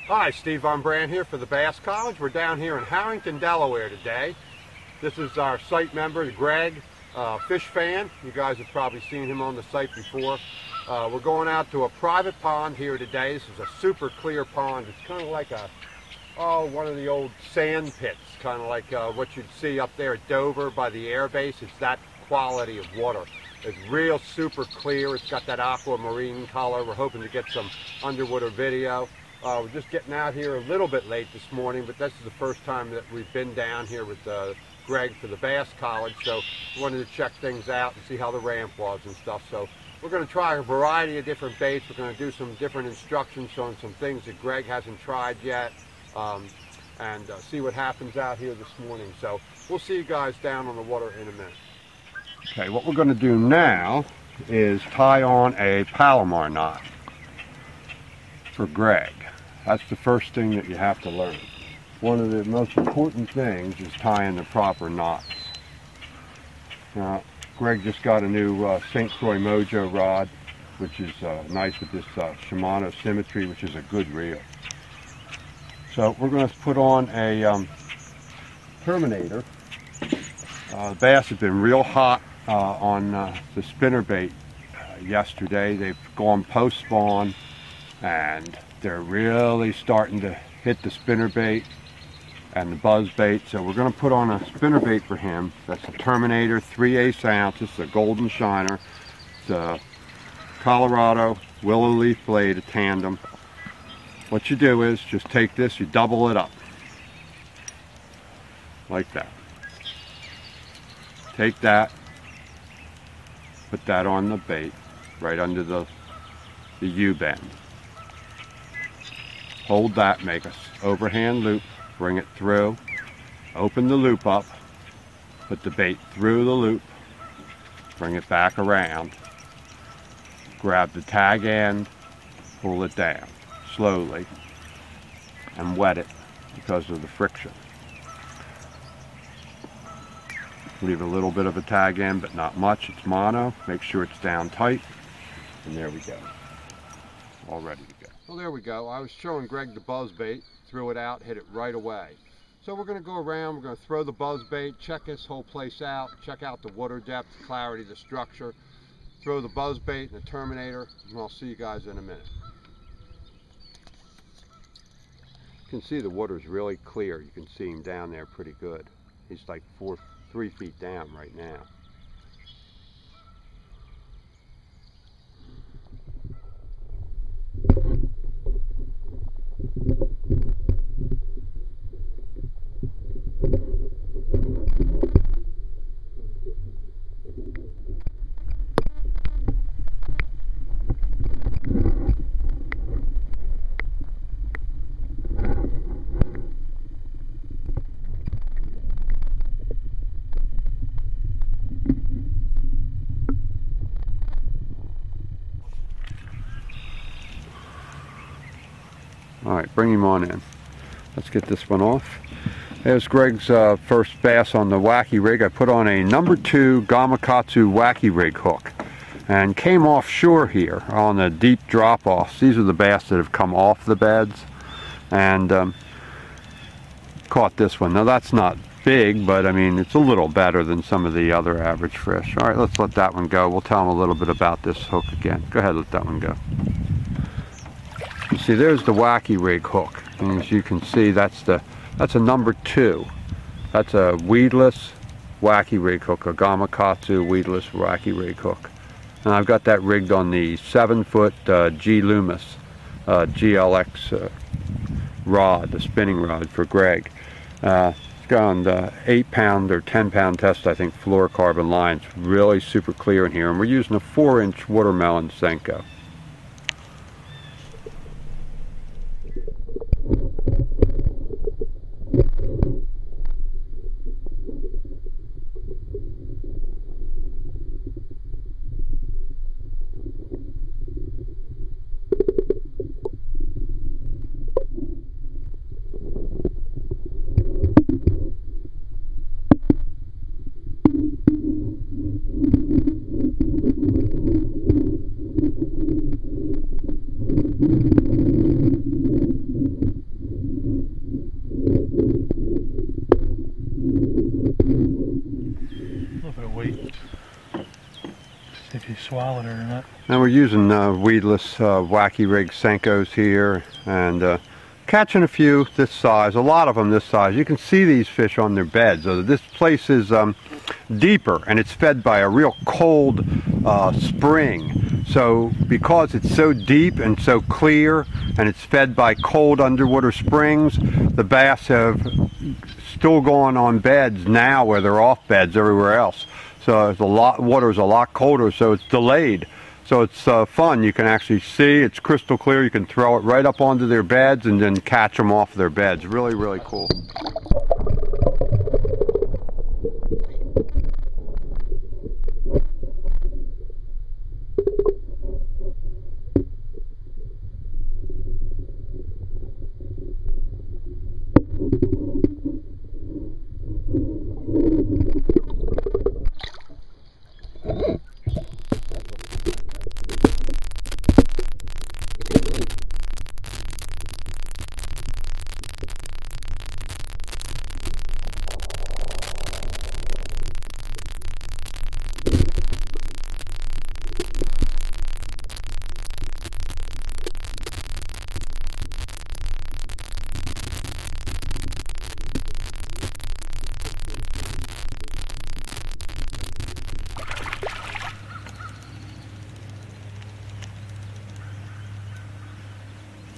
Hi, Steve Von Brand here for the Bass College. We're down here in Harrington, Delaware today. This is our site member, Greg, fish fan. You guys have probably seen him on the site before. We're going out to a private pond here today. This is a super clear pond. It's kind of like one of the old sand pits, kind of like what you'd see up there at Dover by the air base. It's that quality of water. It's real super clear. It's got that aquamarine color. We're hoping to get some underwater video. We're just getting out here a little bit late this morning, but this is the first time that we've been down here with Greg for the Bass College, so we wanted to check things out and see how the ramp was and stuff. So we're going to try a variety of different baits. We're going to do some different instructions on some things that Greg hasn't tried yet, and see what happens out here this morning. So we'll see you guys down on the water in a minute. Okay, what we're going to do now is tie on a Palomar knot for Greg. That's the first thing that you have to learn. One of the most important things is tying the proper knots. Now, Greg just got a new St. Croix Mojo rod, which is nice with this Shimano Symmetry, which is a good reel. So we're going to put on a Terminator. The bass have been real hot on the spinnerbait yesterday. They've gone post-spawn and they're really starting to hit the spinnerbait and the buzzbait. So we're going to put on a spinnerbait for him. That's a Terminator 3/8 ounce. It's a golden shiner. It's a Colorado willow leaf blade, a tandem. What you do is just take this, you double it up like that. Take that, put that on the bait right under the U-bend. Hold that, make an overhand loop, bring it through, open the loop up, put the bait through the loop, bring it back around, grab the tag end, pull it down slowly, and wet it because of the friction. Leave a little bit of a tag end, but not much. It's mono. Make sure it's down tight, and there we go. All ready to go. Well, there we go. I was showing Greg the buzzbait, threw it out, hit it right away. So we're going to go around, we're going to throw the buzzbait, check this whole place out, check out the water depth, clarity, the structure, throw the buzzbait and the Terminator, and I'll see you guys in a minute. You can see the water's really clear. You can see him down there pretty good. He's like 3 feet down right now. All right, bring him on in. Let's get this one off. There's Greg's first bass on the Wacky rig. I put on a #2 Gamakatsu Wacky rig hook and came offshore here on the deep drop-offs. These are the bass that have come off the beds, and caught this one. Now that's not big, but I mean it's a little better than some of the other average fish. All right, let's let that one go. We'll tell them a little bit about this hook again. Go ahead, let that one go. See, there's the Wacky rig hook, and as you can see, that's a #2. That's a weedless Wacky rig hook, a Gamakatsu weedless Wacky rig hook. And I've got that rigged on the 7-foot G Loomis GLX rod, the spinning rod for Greg. It's got the 8-pound or 10-pound test, I think, fluorocarbon line. It's really super clear in here, and we're using a 4-inch watermelon Senko. weight. See if he swallowed it or not. Now we're using weedless Wacky rig Senkos here, and catching a few this size, a lot of them this size. You can see these fish on their beds. This place is deeper, and it's fed by a real cold spring. So because it's so deep and so clear, and it's fed by cold underwater springs, the bass have still going on beds now where they're off beds everywhere else. So it's water's a lot colder, so it's delayed. So it's fun. You can actually see, it's crystal clear. You can throw it right up onto their beds and then catch them off their beds. Really, really cool.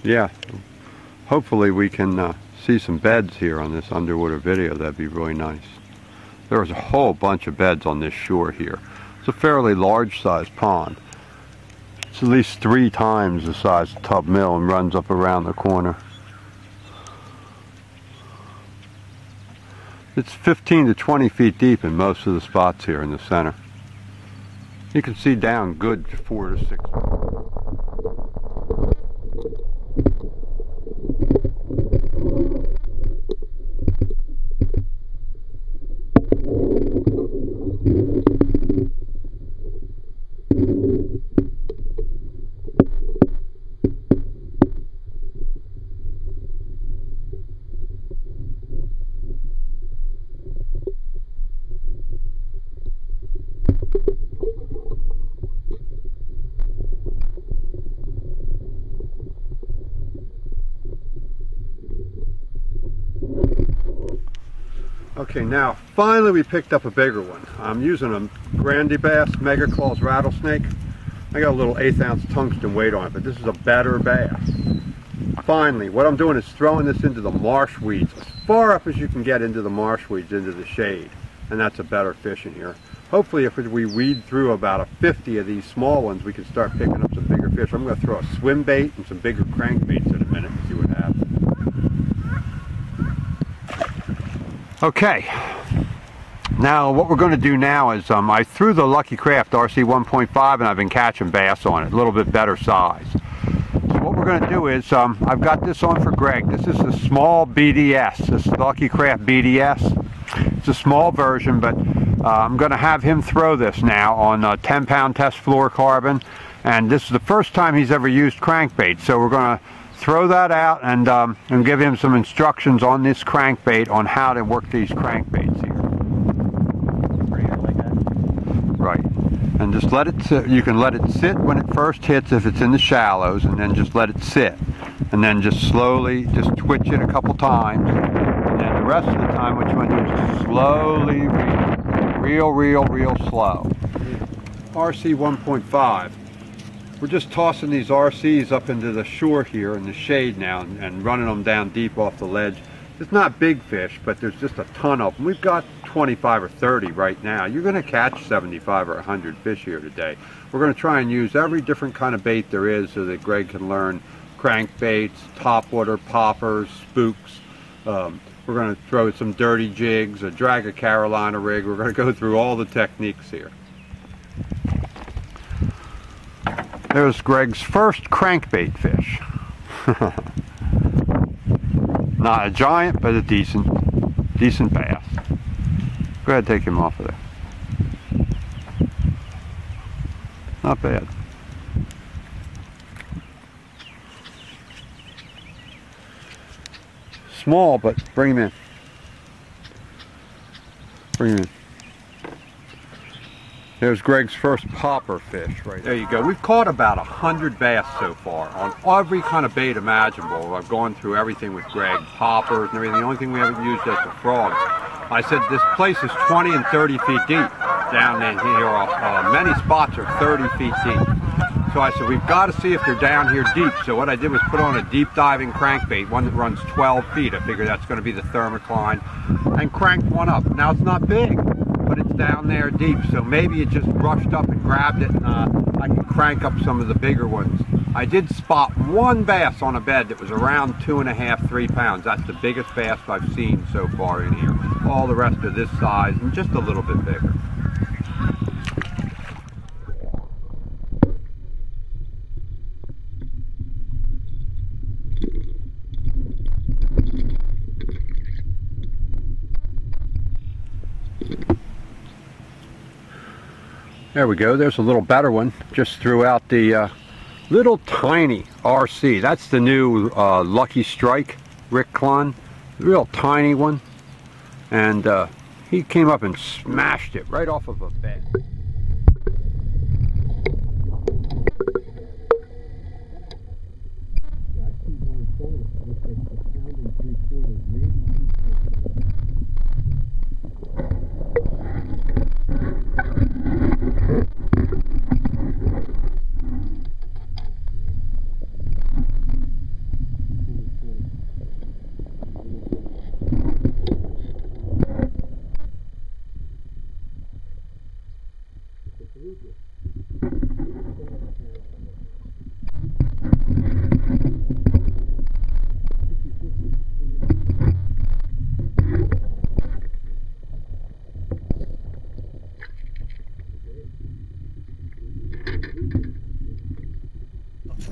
Yeah, hopefully we can see some beds here on this underwater video. That'd be really nice. There's a whole bunch of beds on this shore here. It's a fairly large sized pond. It's at least 3 times the size of Tub Mill and runs up around the corner. It's 15 to 20 feet deep in most of the spots here in the center. You can see down good 4 to 6. Okay, now finally we picked up a bigger one. I'm using a Grandy Bass Mega Claws rattlesnake. I got a little 1/8 ounce tungsten weight on it, but this is a better bass. Finally, what I'm doing is throwing this into the marsh weeds, as far up as you can get into the marsh weeds, into the shade, and that's a better fish in here. Hopefully if we weed through about 50 of these small ones, we can start picking up some bigger fish. I'm going to throw a swim bait and some bigger crankbaits in a minute and see what happens. Okay, now what we're going to do now is I threw the Lucky Craft RC 1.5 and I've been catching bass on it, a little bit better size. So what we're going to do is I've got this on for Greg. This is the small BDS. This is Lucky Craft BDS. It's a small version, but I'm going to have him throw this now on 10-pound test fluorocarbon, and this is the first time he's ever used crankbait, so we're going to throw that out and give him some instructions on this crankbait on how to work these crankbaits here. Pretty hard like that. Right. And just let it sit. You can let it sit when it first hits if it's in the shallows, and then just let it sit. And then just slowly just twitch it a couple times. And then the rest of the time what you want to do is just slowly real slow. RC 1.5. We're just tossing these RCs up into the shore here in the shade now and running them down deep off the ledge. It's not big fish, but there's just a ton of them. We've got 25 or 30 right now. You're going to catch 75 or 100 fish here today. We're going to try and use every different kind of bait there is so that Greg can learn crankbaits, topwater, poppers, spooks. We're going to throw some dirty jigs, drag a Carolina rig. We're going to go through all the techniques here. There's Greg's first crankbait fish. Not a giant, but a decent bass. Go ahead, take him off of there. Not bad. Small, but bring him in. Bring him in. There's Greg's first popper fish right there. You go. We've caught about 100 bass so far on every kind of bait imaginable. I've gone through everything with Greg, poppers and everything. The only thing we haven't used is the frog. I said this place is 20 and 30 feet deep down in here. Many spots are 30 feet deep. So I said, we've got to see if they're down here deep. So what I did was put on a deep diving crankbait, one that runs 12 feet. I figure that's going to be the thermocline, and cranked one up. Now it's not big, but it's down there deep. So maybe it just rushed up and grabbed it, and I can crank up some of the bigger ones. I did spot one bass on a bed that was around 2.5, 3 pounds. That's the biggest bass I've seen so far in here. All the rest are this size and just a little bit bigger. There we go, there's a little better one. Just threw out the little tiny RC. That's the new Lucky Strike, Rick Clun. Real tiny one. And he came up and smashed it right off of a bed.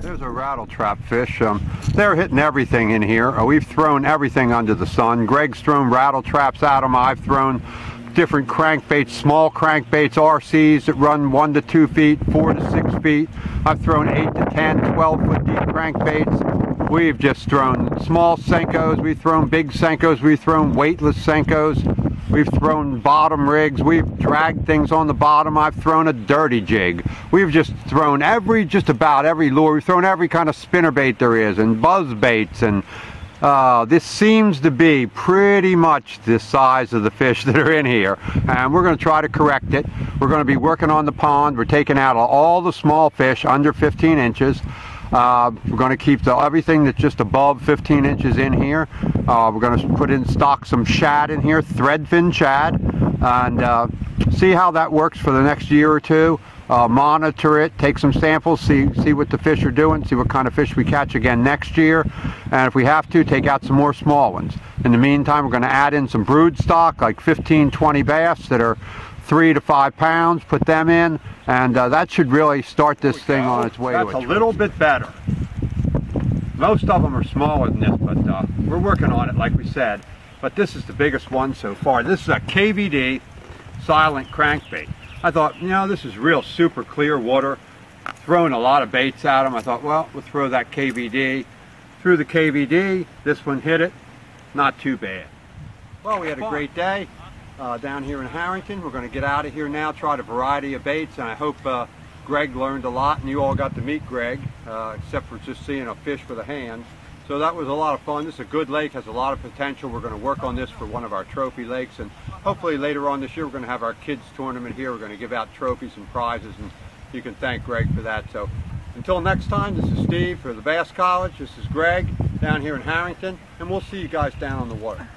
There's a rattle trap fish. They're hitting everything in here. We've thrown everything under the sun. Greg's thrown rattle traps at them. I've thrown different crankbaits, small crankbaits, RCs that run 1 to 2 feet, 4 to 6 feet. I've thrown 8 to 10, 12 foot deep crankbaits. We've just thrown small Senkos. We've thrown big Senkos. We've thrown weightless Senkos. We've thrown bottom rigs. We've dragged things on the bottom. I've thrown a dirty jig. We've just thrown just about every lure. We've thrown every kind of spinnerbait there is, and buzzbaits, and this seems to be pretty much the size of the fish that are in here, and we're going to try to correct it. We're going to be working on the pond. We're taking out all the small fish under 15 inches. We're going to keep everything that's just above 15 inches in here. We're going to stock some shad in here, threadfin shad, and see how that works for the next year or two. Monitor it, take some samples, see what the fish are doing, see what kind of fish we catch again next year, and if we have to, take out some more small ones. In the meantime, we're going to add in some brood stock, like 15, 20 bass that are 3 to 5 pounds, put them in, and that should really start this thing on its way. That's a little bit better. Most of them are smaller than this, but we're working on it like we said. But this is the biggest one so far. This is a KVD silent crankbait. I thought, this is real super clear water. Throwing a lot of baits at them. I thought, well, we'll throw that KVD. Threw the KVD, this one hit it. Not too bad. Well, we had a great day down here in Harrington. We're going to get out of here now, try a variety of baits, and I hope Greg learned a lot, and you all got to meet Greg, except for just seeing a fish with a hand. So that was a lot of fun. This is a good lake, has a lot of potential. We're going to work on this for one of our trophy lakes, and hopefully later on this year we're going to have our kids tournament here. We're going to give out trophies and prizes, and you can thank Greg for that. So until next time, this is Steve for the Bass College. This is Greg down here in Harrington, and we'll see you guys down on the water.